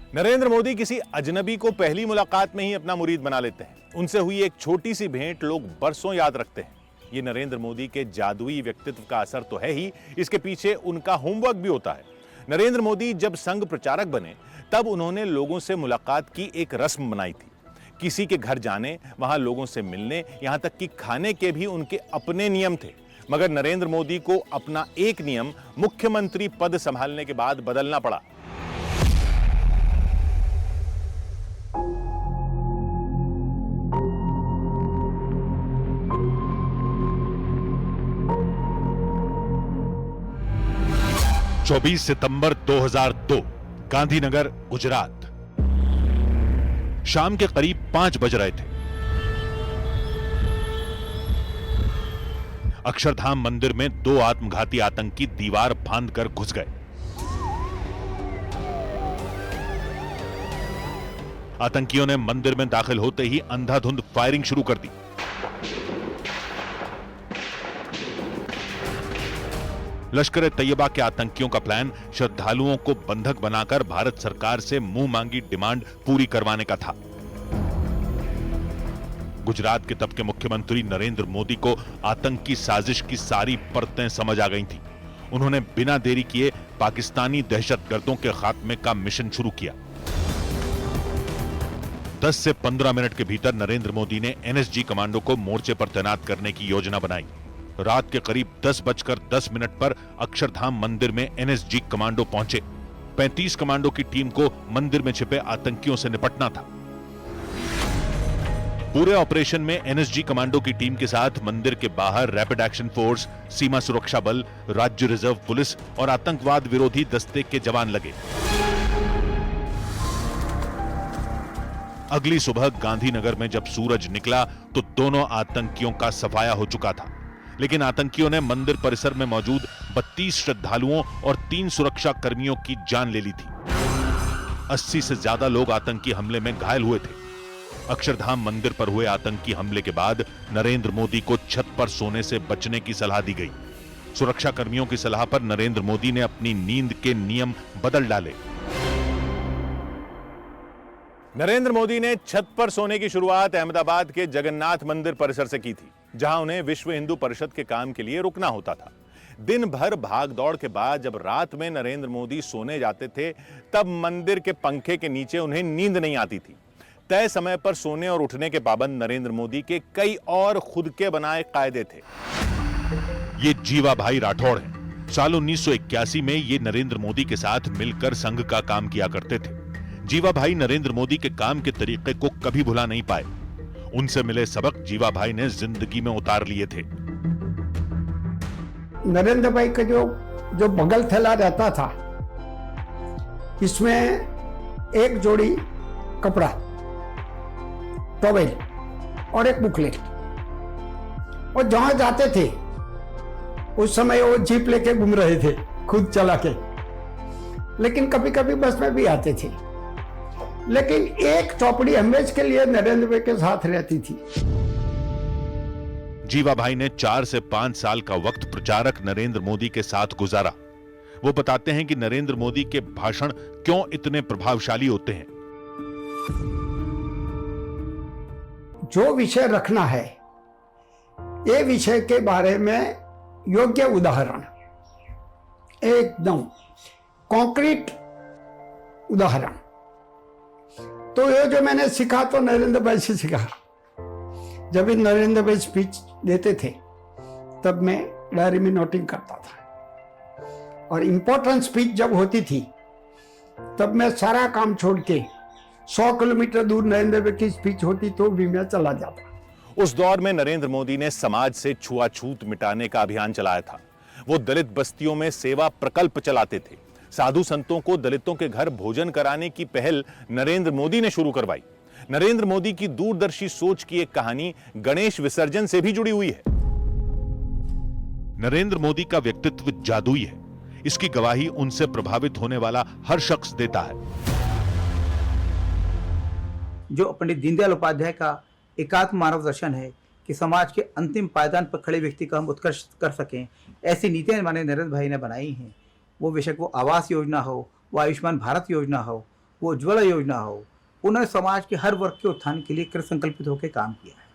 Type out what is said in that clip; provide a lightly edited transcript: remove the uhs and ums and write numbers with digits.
नरेंद्र मोदी किसी अजनबी को पहली मुलाकात में ही अपना मुरीद बना लेते हैं। उनसे हुई एक छोटी सी भेंट लोग बरसों याद रखते हैं। ये नरेंद्र मोदी के जादुई व्यक्तित्व का असर तो है ही, इसके पीछे उनका होमवर्क भी होता है। नरेंद्र मोदी जब संघ प्रचारक बने तब उन्होंने लोगों से मुलाकात की एक रस्म बनाई थी। किसी के घर जाने, वहां लोगों से मिलने, यहां तक कि खाने के भी उनके अपने नियम थे। मगर नरेंद्र मोदी को अपना एक नियम मुख्यमंत्री पद संभालने के बाद बदलना पड़ा। चौबीस सितंबर 2002, गांधीनगर, गुजरात। शाम के करीब 5 बज रहे थे। अक्षरधाम मंदिर में 2 आत्मघाती आतंकी दीवार फांदकर घुस गए। आतंकियों ने मंदिर में दाखिल होते ही अंधाधुंध फायरिंग शुरू कर दी। लश्कर तैयबा के आतंकियों का प्लान श्रद्धालुओं को बंधक बनाकर भारत सरकार से मुंह मांगी डिमांड पूरी करवाने का था। गुजरात के तब के मुख्यमंत्री नरेंद्र मोदी को आतंकी साजिश की सारी परतें समझ आ गई थी। उन्होंने बिना देरी किए पाकिस्तानी दहशतगर्दों के खात्मे का मिशन शुरू किया। 10 से 15 मिनट के भीतर नरेंद्र मोदी ने एनएसजी कमांडो को मोर्चे पर तैनात करने की योजना बनाई। रात के करीब 10:10 पर अक्षरधाम मंदिर में एनएसजी कमांडो पहुंचे। 35 कमांडो की टीम को मंदिर में छिपे आतंकियों से निपटना था। पूरे ऑपरेशन में एनएसजी कमांडो की टीम के साथ मंदिर के बाहर रैपिड एक्शन फोर्स, सीमा सुरक्षा बल, राज्य रिजर्व पुलिस और आतंकवाद विरोधी दस्ते के जवान लगे। अगली सुबह गांधीनगर में जब सूरज निकला तो दोनों आतंकियों का सफाया हो चुका था। लेकिन आतंकियों ने मंदिर परिसर में मौजूद 32 श्रद्धालुओं और 3 सुरक्षा कर्मियों की जान ले ली थी। 80 से ज्यादा लोग आतंकी हमले में घायल हुए थे। अक्षरधाम मंदिर पर हुए आतंकी हमले के बाद नरेंद्र मोदी को छत पर सोने से बचने की सलाह दी गई। सुरक्षा कर्मियों की सलाह पर नरेंद्र मोदी ने अपनी नींद के नियम बदल डाले। नरेंद्र मोदी ने छत पर सोने की शुरुआत अहमदाबाद के जगन्नाथ मंदिर परिसर से की थी, जहां उन्हें विश्व हिंदू परिषद के काम के लिए रुकना होता था। दिन भर भाग दौड़ के बाद जब रात में नरेंद्र मोदी सोने जाते थे तब मंदिर के पंखे के नीचे उन्हें नींद नहीं आती थी। तय समय पर सोने और उठने के पाबंद नरेंद्र मोदी के कई और खुद के बनाए कायदे थे। ये जीवा भाई राठौड़ हैं। साल 1981 में ये नरेंद्र मोदी के साथ मिलकर संघ का काम किया करते थे। जीवा भाई नरेंद्र मोदी के काम के तरीके को कभी भुला नहीं पाए। उनसे मिले सबक जीवा भाई ने जिंदगी में उतार लिए थे। नरेंद्र भाई का जो बगल थैला रहता था, इसमें एक जोड़ी कपड़ा, टॉवेल और एक बुकलेट। और जहां जाते थे उस समय वो जीप लेके घूम रहे थे, खुद चला के, लेकिन कभी कभी बस में भी आते थे। लेकिन एक चौपड़ी हमेशा के लिए नरेंद्र भाई के साथ रहती थी। जीवा भाई ने 4 से 5 साल का वक्त प्रचारक नरेंद्र मोदी के साथ गुजारा। वो बताते हैं कि नरेंद्र मोदी के भाषण क्यों इतने प्रभावशाली होते हैं। जो विषय रखना है, ये विषय के बारे में योग्य उदाहरण, एकदम कॉन्क्रीट उदाहरण, तो ये जो मैंने सीखा तो नरेंद्र भाई से सीखा। जब भी नरेंद्र भाई स्पीच देते थे तब मैं डायरी में नोटिंग करता था, और इंपॉर्टेंट स्पीच जब होती थी तब मैं सारा काम छोड़ के 100 किलोमीटर दूर नरेंद्र भाई की स्पीच होती तो भी मैं चला जाता। उस दौर में नरेंद्र मोदी ने समाज से छुआछूत मिटाने का अभियान चलाया था। वो दलित बस्तियों में सेवा प्रकल्प चलाते थे। साधु संतों को दलितों के घर भोजन कराने की पहल नरेंद्र मोदी ने शुरू करवाई। नरेंद्र मोदी की दूरदर्शी सोच की एक कहानी गणेश विसर्जन से भी जुड़ी हुई है। नरेंद्र मोदी का व्यक्तित्व जादुई है। इसकी गवाही उनसे प्रभावित होने वाला हर शख्स देता है। जो पंडित दीनदयाल उपाध्याय का एकात्म मानव दर्शन है कि समाज के अंतिम पायदान पर खड़े व्यक्ति का हम उत्कर्ष कर सकें, ऐसी नीतियां माननीय नरेंद्र भाई ने बनाई हैं। वो बेशक वो आवास योजना हो, वो आयुष्मान भारत योजना हो, वो उज्ज्वला योजना हो, उन्होंने समाज के हर वर्ग के उत्थान के लिए कृत संकल्पित होकर काम किया है।